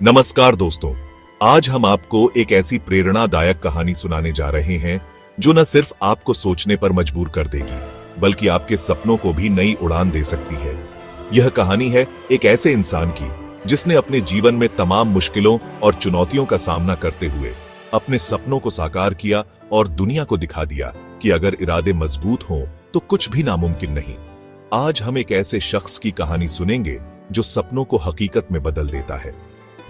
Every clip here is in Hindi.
नमस्कार दोस्तों, आज हम आपको एक ऐसी प्रेरणादायक कहानी सुनाने जा रहे हैं जो न सिर्फ आपको सोचने पर मजबूर कर देगी बल्कि आपके सपनों को भी नई उड़ान दे सकती है। यह कहानी है एक ऐसे इंसान की जिसने अपने जीवन में तमाम मुश्किलों और चुनौतियों का सामना करते हुए अपने सपनों को साकार किया और दुनिया को दिखा दिया कि अगर इरादे मजबूत हों तो कुछ भी नामुमकिन नहीं। आज हम एक ऐसे शख्स की कहानी सुनेंगे जो सपनों को हकीकत में बदल देता है,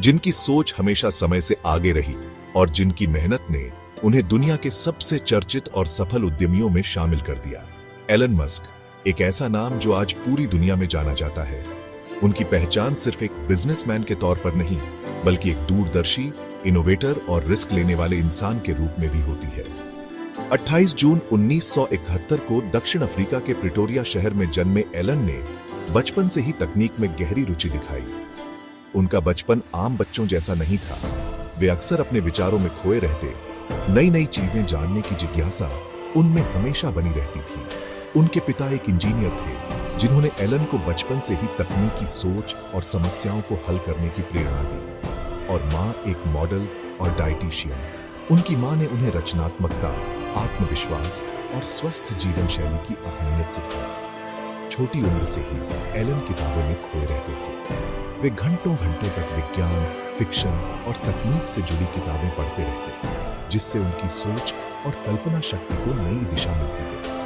जिनकी सोच हमेशा समय से आगे रही और जिनकी मेहनत ने उन्हें दुनिया के सबसे चर्चित और सफल उद्यमियों में शामिल कर दिया। एलन मस्क एक ऐसा नाम जो आज पूरी दुनिया में जाना जाता है। उनकी पहचान सिर्फ एक बिजनेसमैन के तौर पर नहीं बल्कि एक दूरदर्शी, इनोवेटर और रिस्क लेने वाले इंसान के रूप में भी होती है। 28 जून 1971 को दक्षिण अफ्रीका के प्रिटोरिया शहर में जन्मे एलन ने बचपन से ही तकनीक में गहरी रुचि दिखाई। उनका बचपन आम बच्चों जैसा नहीं था। वे अक्सर अपने विचारों में खोए रहते, नई नई चीजें जानने की जिज्ञासा उनमें हमेशा बनी रहती थी। उनके पिता एक इंजीनियर थे जिन्होंने एलन को बचपन से ही तकनीकी सोच और समस्याओं को हल करने की प्रेरणा दी, और माँ एक मॉडल और डाइटिशियन। उनकी माँ ने उन्हें रचनात्मकता, आत्मविश्वास और स्वस्थ जीवन शैली की अहमियत सिखाई। छोटी उम्र से ही एलन किताबों में खोए रहते थे। वे घंटों घंटों तक विज्ञान, फिक्शन और तकनीक से जुड़ी किताबें पढ़ते रहते, जिससे उनकी सोच और कल्पना शक्ति को नई दिशा मिलती गई।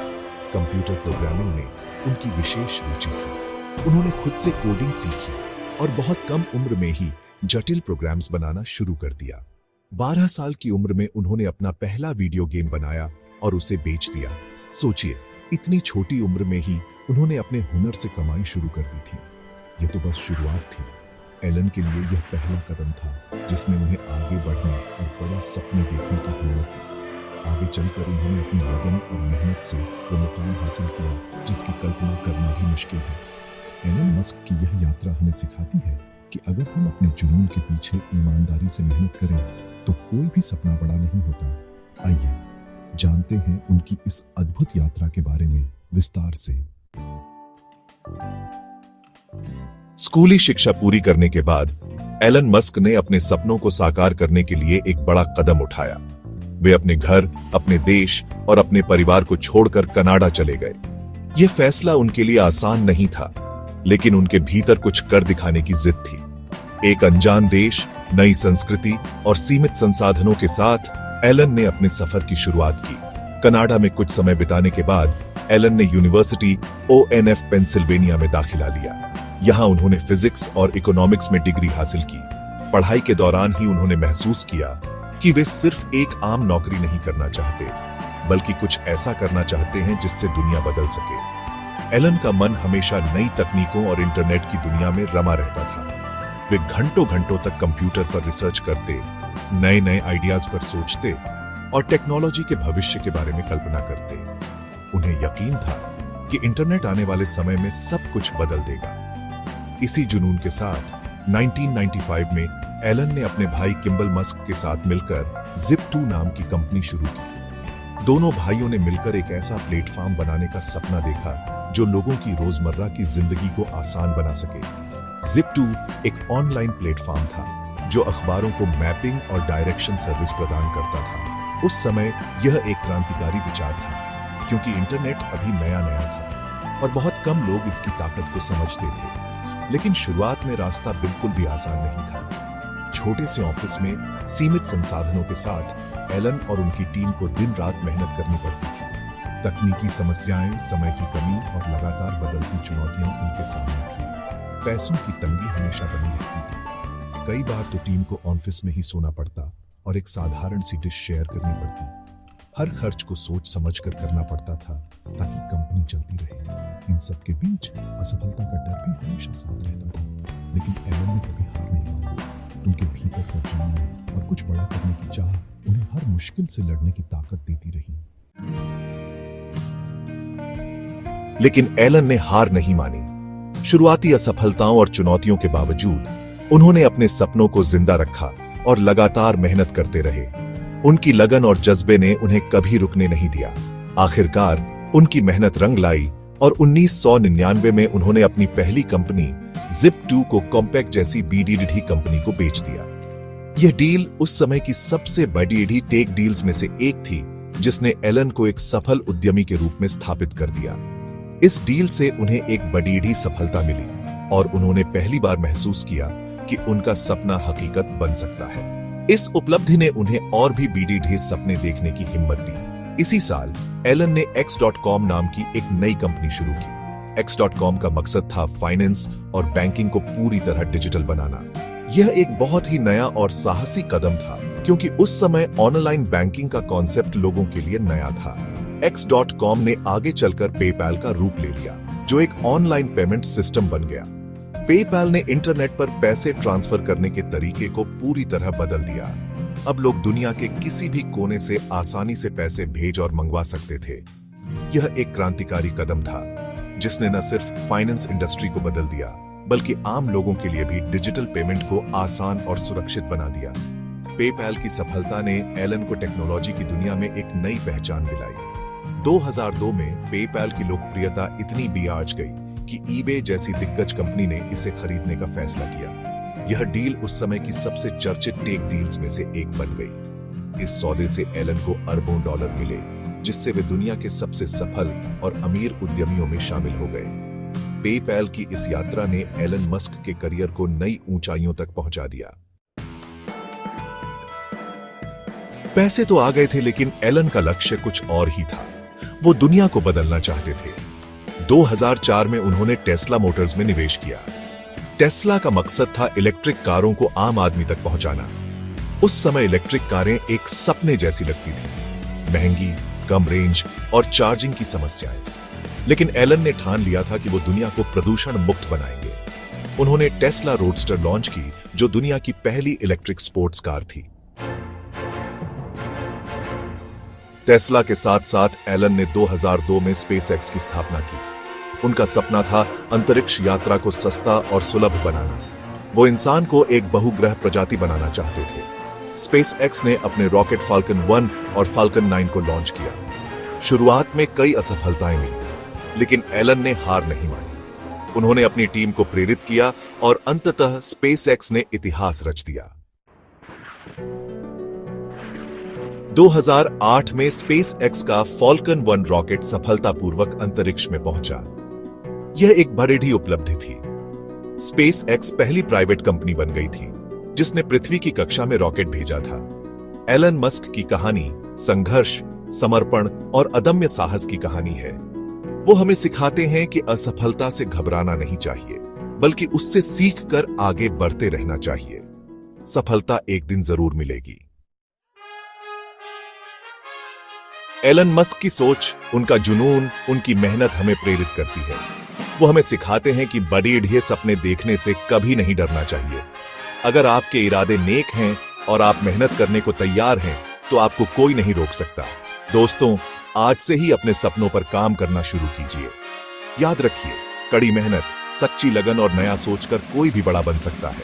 कंप्यूटर प्रोग्रामिंग में उनकी विशेष रुचि थी। उन्होंने खुद से कोडिंग सीखी और बहुत कम उम्र में ही जटिल प्रोग्राम्स बनाना शुरू कर दिया। 12 साल की उम्र में उन्होंने अपना पहला वीडियो गेम बनाया और उसे बेच दिया। सोचिए, इतनी छोटी उम्र में ही उन्होंने अपने हुनर से कमाई शुरू कर दी थी। यह तो बस शुरुआत थी। एलन के लिए यह पहला कदम था जिसने उन्हें आगे बढ़ने और बड़े सपने देखने की हिम्मत दी। आगे चलकर उन्होंने अपनी लगन और मेहनत से वो मुकाम हासिल किया जिसकी कल्पना करना भी मुश्किल है। एलन मस्क की यह यात्रा हमें सिखाती है कि अगर हम अपने जुनून के पीछे ईमानदारी से मेहनत करें तो कोई भी सपना बड़ा नहीं होता। आइए जानते हैं उनकी इस अद्भुत यात्रा के बारे में विस्तार से। स्कूली शिक्षा पूरी करने के बाद एलन मस्क ने अपने सपनों को साकार करने के लिए एक बड़ा कदम उठाया। वे अपने घर, अपने देश और अपने परिवार को छोड़कर कनाडा चले गए। यह फैसला उनके लिए आसान नहीं था, लेकिन उनके भीतर कुछ कर दिखाने की जिद थी। एक अनजान देश, नई संस्कृति और सीमित संसाधनों के साथ एलन ने अपने सफर की शुरुआत की। कनाडा में कुछ समय बिताने के बाद एलन ने यूनिवर्सिटी ONF पेंसिल्वेनिया में दाखिला लिया। यहां उन्होंने फिजिक्स और इकोनॉमिक्स में डिग्री हासिल की। पढ़ाई के दौरान ही उन्होंने महसूस किया कि वे सिर्फ एक आम नौकरी नहीं करना चाहते बल्कि कुछ ऐसा करना चाहते हैं जिससे दुनिया बदल सके। एलन का मन हमेशा नई तकनीकों और इंटरनेट की दुनिया में रमा रहता था। वे घंटों घंटों तक कंप्यूटर पर रिसर्च करते, नए नए आइडियाज पर सोचते और टेक्नोलॉजी के भविष्य के बारे में कल्पना करते। उन्हें यकीन था कि इंटरनेट आने वाले समय में सब कुछ बदल देगा। इसी जुनून के साथ 1995 में एलन ने अपने भाई किम्बल मस्क के साथ मिलकर Zip2 नाम की कंपनी शुरू की। दोनों भाइयों ने मिलकर एक ऐसा प्लेटफॉर्म बनाने का सपना देखा जो लोगों की रोजमर्रा की जिंदगी को आसान बना सके। Zip2 एक ऑनलाइन प्लेटफॉर्म था जो अखबारों को मैपिंग और डायरेक्शन सर्विस प्रदान करता था। उस समय यह एक क्रांतिकारी विचार था क्योंकि इंटरनेट अभी नया था और बहुत कम लोग इसकी ताकत को समझते थे। लेकिन शुरुआत में रास्ता बिल्कुल भी आसान नहीं था। छोटे से ऑफिस में सीमित संसाधनों के साथ एलन और उनकी टीम को दिन रात मेहनत करनी पड़ती थी। तकनीकी समस्याएं, समय की कमी और लगातार बदलती चुनौतियां उनके सामने थी। पैसों की तंगी हमेशा बनी रहती थी। कई बार तो टीम को ऑफिस में ही सोना पड़ता और एक साधारण सी डिश शेयर करनी पड़ती। हर खर्च को सोच समझकर करना पड़ता था ताकि कंपनी चलती रहे। इन सब के बीच असफलता का डर भी हमेशा साथ रहता था, लेकिन एलन ने कभी हार नहीं मानी। उनके भीतर का जुनून और कुछ बड़ा करने की चाह उन्हें हर मुश्किल से लड़ने की ताकत देती रही। लेकिन एलन ने हार नहीं मानी। शुरुआती असफलताओं और चुनौतियों के बावजूद उन्होंने अपने सपनों को जिंदा रखा और लगातार मेहनत करते रहे। उनकी लगन और जज्बे ने उन्हें कभी रुकने नहीं दिया। आखिरकार उनकी मेहनत रंग लाई और 1999 में उन्होंने अपनी पहली कंपनी Zip2 को कॉम्पैक्ट जैसी BDD कंपनी को बेच दिया। यह डील उस समय की सबसे बड़ी टेक डील्स में से एक थी, जिसने एलन को एक सफल उद्यमी के रूप में स्थापित कर दिया। इस डील से उन्हें एक बड़ी सफलता मिली और उन्होंने पहली बार महसूस किया कि उनका सपना हकीकत बन सकता है। इस उपलब्धि ने उन्हें और भी BDD सपने देखने की हिम्मत दी। इसी साल एलन ने X.com नाम की एक नई कंपनी शुरू की। X.com का मकसद था फाइनेंस और बैंकिंग को पूरी तरह डिजिटल बनाना। यह एक बहुत ही नया और साहसी कदम था, क्योंकि उस समय ऑनलाइन बैंकिंग का कॉन्सेप्ट लोगों के लिए नया था। X.com ने आगे चलकर पेपैल का रूप ले लिया, जो एक ऑनलाइन पेमेंट सिस्टम बन गया। पेपैल ने इंटरनेट पर पैसे ट्रांसफर करने के तरीके को पूरी तरह बदल दिया। अब लोग दुनिया के किसी भी कोने से आसानी से पैसे भेज और मंगवा सकते थे। यह एक क्रांतिकारी कदम था, जिसने न सिर्फ फाइनेंस इंडस्ट्री को बदल दिया, बल्कि आम लोगों के लिए भी डिजिटल पेमेंट को आसान और सुरक्षित बना दिया। पेपैल की सफलता ने एलन को टेक्नोलॉजी की दुनिया में एक नई पहचान दिलाई। 2002 में पेपैल की लोकप्रियता इतनी बियाज गई कि ईबे जैसी दिग्गज कंपनी ने इसे खरीदने का फैसला किया। यह डील उस समय की सबसे चर्चित टेक डील्स में से एक बन गई। इस सौदे से एलन को अरबों डॉलर मिले, जिससे वे दुनिया के सबसे सफल और अमीर उद्यमियों में शामिल हो गए। पेपैल की इस यात्रा ने एलन मस्क के करियर को नई ऊंचाइयों तक पहुंचा दिया। पैसे तो आ गए थे, लेकिन एलन का लक्ष्य कुछ और ही था। वो दुनिया को बदलना चाहते थे। 2004 में उन्होंने टेस्ला मोटर्स में निवेश किया। टेस्ला का मकसद था इलेक्ट्रिक कारों को आम आदमी तक पहुंचाना। उस समय इलेक्ट्रिक कारें एक सपने जैसी लगती थी, महंगी, कम रेंज और चार्जिंग की समस्याएं। लेकिन एलन ने ठान लिया था कि वो दुनिया को प्रदूषण मुक्त बनाएंगे। उन्होंने टेस्ला रोडस्टर लॉन्च की, जो दुनिया की पहली इलेक्ट्रिक स्पोर्ट्स कार थी। टेस्ला के साथ साथ एलन ने 2002 में स्पेसएक्स की स्थापना की। उनका सपना था अंतरिक्ष यात्रा को सस्ता और सुलभ बनाना। वो इंसान को एक बहुग्रह प्रजाति बनाना चाहते थे। स्पेसएक्स ने अपने रॉकेट फाल्कन 1 और फाल्कन 9 को लॉन्च किया। शुरुआत में कई असफलताएं मिली, लेकिन एलन ने हार नहीं मानी। उन्होंने अपनी टीम को प्रेरित किया और अंततः स्पेसएक्स ने इतिहास रच दिया। 2008 में स्पेसएक्स का फाल्कन 1 रॉकेट सफलतापूर्वक अंतरिक्ष में पहुंचा। यह एक बड़ी उपलब्धि थी। स्पेसएक्स पहली प्राइवेट कंपनी बन गई थी, जिसने पृथ्वी की कक्षा में रॉकेट भेजा था। एलन मस्क की कहानी संघर्ष, समर्पण और अदम्य साहस की कहानी है। वो हमें सिखाते हैं कि असफलता से घबराना नहीं चाहिए, बल्कि उससे सीखकर आगे बढ़ते रहना चाहिए। सफलता एक दिन जरूर मिलेगी। एलन मस्क की सोच, उनका जुनून, उनकी मेहनत हमें प्रेरित करती है। वो हमें सिखाते हैं कि बड़े सपने देखने से कभी नहीं डरना चाहिए। अगर आपके इरादे नेक हैं और आप मेहनत करने को तैयार हैं, तो आपको कोई नहीं रोक सकता। दोस्तों, आज से ही अपने सपनों पर काम करना शुरू कीजिए। याद रखिए, कड़ी मेहनत, सच्ची लगन और नया सोचकर कोई भी बड़ा बन सकता है।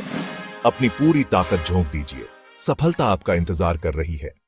अपनी पूरी ताकत झोंक दीजिए। सफलता आपका इंतजार कर रही है।